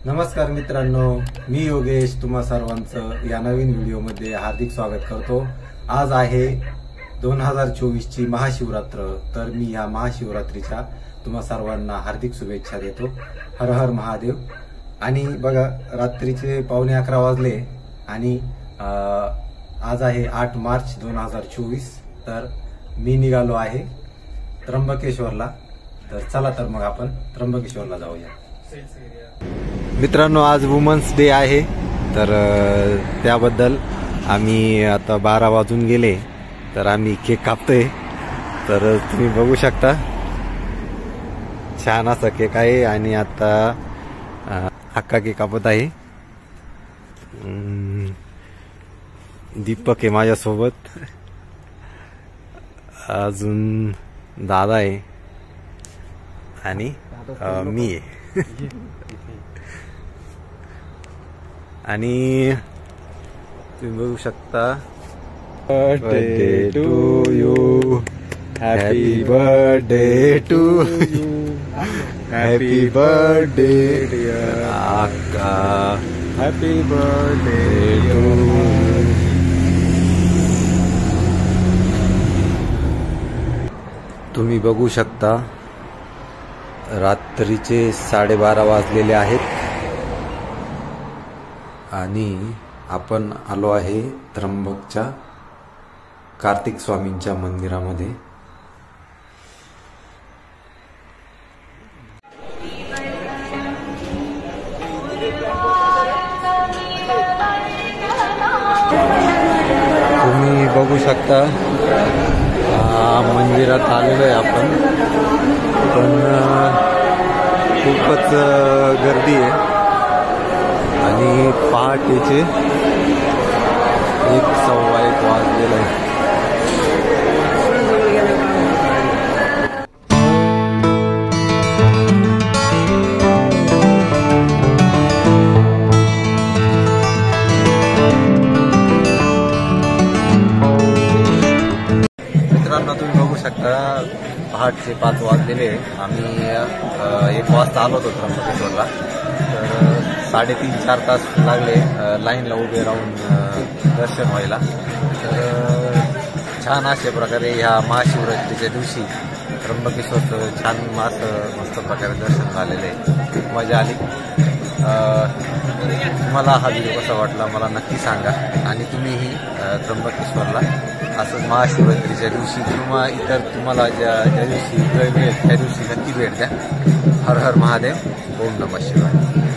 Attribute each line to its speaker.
Speaker 1: नमस्कार मित्रांनो, मी योगेश तुम्हा सर्वांचं या नवीन व्हिडिओमध्ये हार्दिक स्वागत करतो। आज आहे 2024 ची महाशिवरात्र। तर मी या महाशिवरात्रीच्या तुम्हा सर्वांना हार्दिक शुभेच्छा देतो। हर हर महादेव। आणि बघा, रात्रीचे 11:15 वाजले आणि आज आहे 8 मार्च 2024। तर मी निघालो आहे त्र्यंबकेश्वरला। तर चला तर मग आपण त्र्यंबकेश्वरला जाऊया। मित्रांनो, आज वुमन्स डे आहे। तर त्याबद्दल आम्ही आता 12 वाजून गेले तर आम्ही केक कापतोय। तर तुम्ही बघू शकता, छान असा केक आहे आणि आता हक्का केक कापत आहे। दीपक आहे माझ्यासोबत, अजून दादा आहे आणि मी आहे। आणि तुम्ही बघू शकता, birthday to you, happy birthday to you, happy birthday dear अक्का, हॅपी बर्थडे टू यू। तुम्ही बघू शकता, रात्रीचे 12:30 वाजलेले आहेत आणि आपण आलो आहे त्र्यंबकच्या कार्तिक स्वामींच्या मंदिरामध्ये। तुम्ही बघू शकता, मंदिरात आलेलो आहे आपण, पण खूपच गर्दी आहे आणि पहाटेचे 1:15 वाजलेले आहे। मित्रांनो, तुम्ही बघू शकता, पहाटचे 5 वाजलेले। आम्ही 1 वाजता आलो होतो त्र्यंबकेश्वरला। तर 3.5-4 तास लागले लाईनला उभे राहून दर्शन व्हायला। तर छान अशा प्रकारे ह्या महाशिवरात्रीच्या दिवशी त्र्यंबकेश्वरचं छान मस्त प्रकारे दर्शन झालेलं आहे। खूप मजा आली। तुम्हाला हा व्हिडिओ कसा वाटला मला नक्की सांगा आणि तुम्हीही त्र्यंबकेश्वरला असंच महाशिवरात्रीच्या दिवशी किंवा इतर तुम्हाला ज्या दिवशी वेळ मिळेल त्या दिवशी नक्की भेट द्या। हर हर महादेव। ओम नमः शिवाय।